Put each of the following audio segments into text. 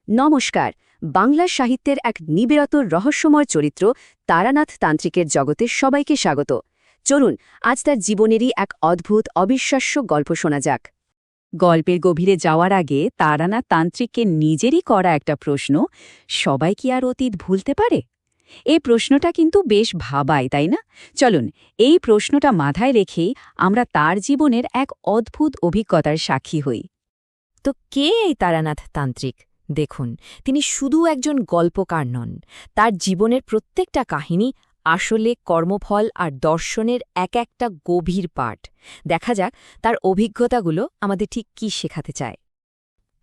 নমস্কার। বাংলা সাহিত্যের এক নিবেড়ত রহস্যময় চরিত্র তারানাথ তান্ত্রিকের জগতে সবাইকে স্বাগত। চলুন আজ তার জীবনেরই এক অদ্ভুত অবিশ্বাস্য গল্প শোনা যাক। গল্পের গভীরে যাওয়ার আগে তারানাথ তান্ত্রিককে নিজেরই করা একটা প্রশ্ন, সবাই কি আর অতীত ভুলতে পারে? এই প্রশ্নটা কিন্তু বেশ ভাবায়, তাই না? চলুন এই প্রশ্নটা মাথায় রেখেই আমরা তার জীবনের এক অদ্ভুত অভিজ্ঞতার সাক্ষী হই। তো কে এই তারানাথ তান্ত্রিক? দেখুন, তিনি শুধু একজন গল্পকার নন। তার জীবনের প্রত্যেকটা কাহিনী আসলে কর্মফল আর দর্শনের এক একটা গভীর পাঠ। দেখা যাক তার অভিজ্ঞতাগুলো আমাদের ঠিক কী শেখাতে চায়।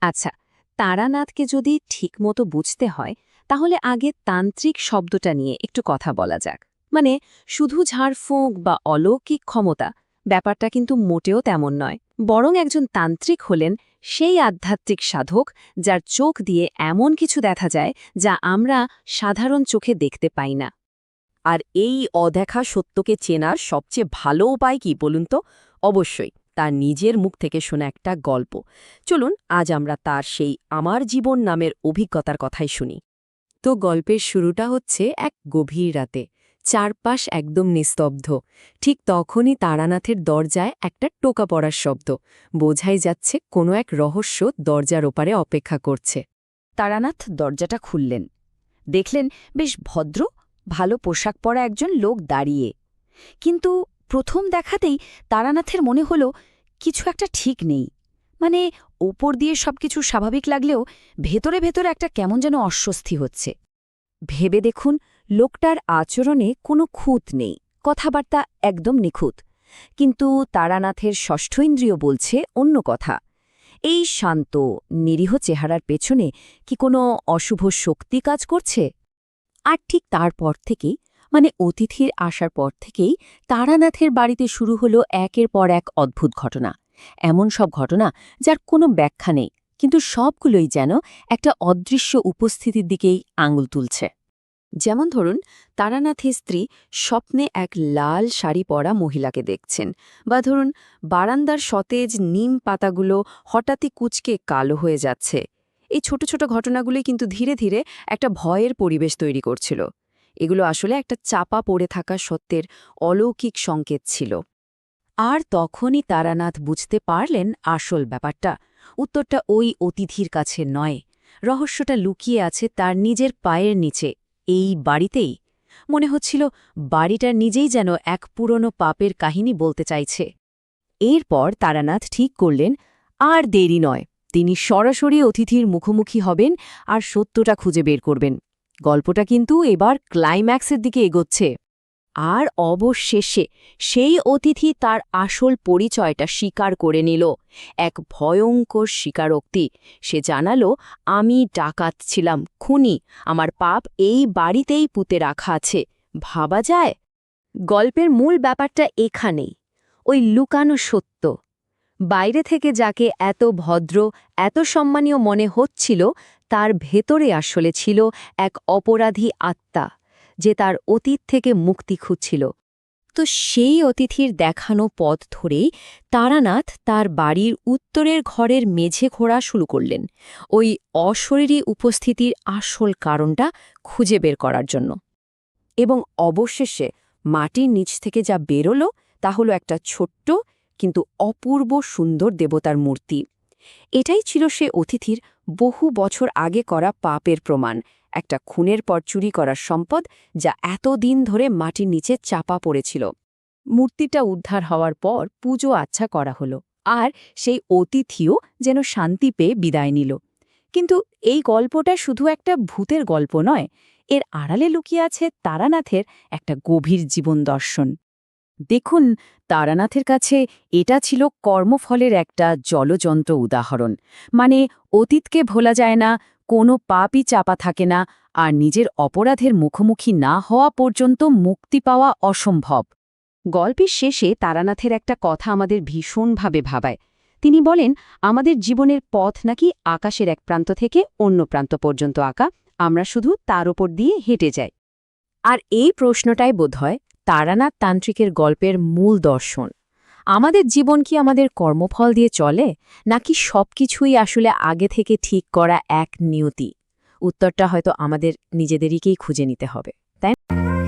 আচ্ছা, তারানাথকে যদি ঠিকমতো বুঝতে হয় তাহলে আগে তান্ত্রিক শব্দটা নিয়ে একটু কথা বলা যাক। মানে শুধু ঝাড়ফুঁক বা অলৌকিক ক্ষমতা, ব্যাপারটা কিন্তু মোটেও তেমন নয়। বরং একজন তান্ত্রিক হলেন সেই আধ্যাত্মিক সাধক যার চোখ দিয়ে এমন কিছু দেখা যায় যা আমরা সাধারণ চোখে দেখতে পাই না। আর এই অদেখা সত্যকে চেনার সবচেয়ে ভালো উপায় কি বলুন তো? অবশ্যই তার নিজের মুখ থেকে শোনা একটা গল্প। চলুন আজ আমরা তার সেই আমার জীবন নামের অভিজ্ঞতার কথাই শুনি। তো গল্পের শুরুটা হচ্ছে এক গভীর রাতে, চারপাশ একদম নিস্তব্ধ। ঠিক তখনই তারানাথের দরজায় একটা টোকা পড়ার শব্দ। বোঝাই যাচ্ছে কোনো এক রহস্য দরজার ওপারে অপেক্ষা করছে। তারানাথ দরজাটা খুললেন। দেখলেন বেশ ভদ্র, ভালো পোশাক পরা একজন লোক দাঁড়িয়ে। কিন্তু প্রথম দেখাতেই তারানাথের মনে হল কিছু একটা ঠিক নেই। মানে ওপর দিয়ে সবকিছু স্বাভাবিক লাগলেও ভেতরে ভেতরে একটা কেমন যেন অস্বস্তি হচ্ছে। ভেবে দেখুন, লোকটার আচরণে কোনো খুঁত নেই, কথাবার্তা একদম নিখুঁত। কিন্তু তারানাথের ষষ্ঠ ইন্দ্রিয় বলছে অন্য কথা। এই শান্ত, নিরীহ চেহারার পেছনে কি কোনো অশুভ শক্তি কাজ করছে? আর ঠিক তারপর থেকেই, মানে অতিথির আসার পর থেকেই তারানাথের বাড়িতে শুরু হলো একের পর এক অদ্ভুত ঘটনা। এমন সব ঘটনা যার কোনো ব্যাখ্যা নেই, কিন্তু সবগুলোই যেন একটা অদৃশ্য উপস্থিতির দিকেই আঙুল তুলছে। যেমন ধরুন, তারানাথের স্ত্রী স্বপ্নে এক লাল শাড়ি পরা মহিলাকে দেখছেন, বা ধরুন বারান্দার সতেজ নিম পাতাগুলো হঠাৎই কুঁচকে কালো হয়ে যাচ্ছে। এই ছোট ছোট ঘটনাগুলোই কিন্তু ধীরে ধীরে একটা ভয়ের পরিবেশ তৈরি করছিল। এগুলো আসলে একটা চাপা পড়ে থাকা সত্যের অলৌকিক সংকেত ছিল। আর তখনই তারানাথ বুঝতে পারলেন আসল ব্যাপারটা। উত্তরটা ওই অতিথির কাছে নয়, রহস্যটা লুকিয়ে আছে তার নিজের পায়ের নিচে, এই বাড়িতেই। মনে হচ্ছিল বাড়িটা নিজেই যেন এক পুরনো পাপের কাহিনী বলতে চাইছে। এরপর তারানাথ ঠিক করলেন আর দেরি নয়, তিনি সরাসরি অতিথির মুখোমুখি হবেন আর সত্যটা খুঁজে বের করবেন। গল্পটা কিন্তু এবার ক্লাইম্যাক্সের দিকে এগোচ্ছে। আর অবশেষে সেই অতিথি তার আসল পরিচয়টা স্বীকার করে নিল। এক ভয়ঙ্কর স্বীকারোক্তি। সে জানালো, আমি ডাকাত ছিলাম, খুনি, আমার পাপ এই বাড়িতেই পুঁতে রাখা আছে। ভাবা যায়? গল্পের মূল ব্যাপারটা এখানেই, ওই লুকানো সত্য। বাইরে থেকে যাকে এত ভদ্র, এত সম্মানীয় মনে হচ্ছিল, তার ভেতরে আসলে ছিল এক অপরাধী আত্মা, যে তার অতীত থেকে মুক্তি খুঁজছিল। তো সেই অতিথির দেখানো পথ ধরেই তারানাথ তার বাড়ির উত্তরের ঘরের মেঝে খোঁড়া শুরু করলেন, ওই অশরীরী উপস্থিতির আসল কারণটা খুঁজে বের করার জন্য। এবং অবশেষে মাটির নিচ থেকে যা বেরোলো তা হলো একটা ছোট্ট কিন্তু অপূর্ব সুন্দর দেবতার মূর্তি। এটাই ছিল সে অতিথির বহু বছর আগে করা পাপের প্রমাণ, একটা খুনের পর চুরি করার সম্পদ যা এতদিন ধরে মাটির নিচে চাপা পড়েছিল। মূর্তিটা উদ্ধার হওয়ার পর পুজো আচ্ছা করা হলো, আর সেই অতিথিও যেন শান্তি পেয়ে বিদায় নিল। কিন্তু এই গল্পটা শুধু একটা ভূতের গল্প নয়, এর আড়ালে লুকিয়ে আছে তারানাথের একটা গভীর জীবন দর্শন। দেখুন, তারানাথের কাছে এটা ছিল কর্মফলের একটা জলযন্ত্র উদাহরণ। মানে অতীতকে ভোলা যায় না, কোনো পাপই চাপা থাকে না, আর নিজের অপরাধের মুখোমুখি না হওয়া পর্যন্ত মুক্তি পাওয়া অসম্ভব। গল্পের শেষে তারানাথের একটা কথা আমাদের ভীষণভাবে ভাবায়। তিনি বলেন, আমাদের জীবনের পথ নাকি আকাশের এক প্রান্ত থেকে অন্য প্রান্ত পর্যন্ত আঁকা, আমরা শুধু তার ওপর দিয়ে হেঁটে যাই। আর এই প্রশ্নটাই বোধহয় তারানাথ তান্ত্রিকের গল্পের মূল দর্শন। আমাদের জীবন কি আমাদের কর্মফল দিয়ে চলে, নাকি সবকিছুই আসলে আগে থেকে ঠিক করা এক নিয়তি? উত্তরটা হয়তো আমাদের নিজেদেরকেই খুঁজে নিতে হবে, তাই না?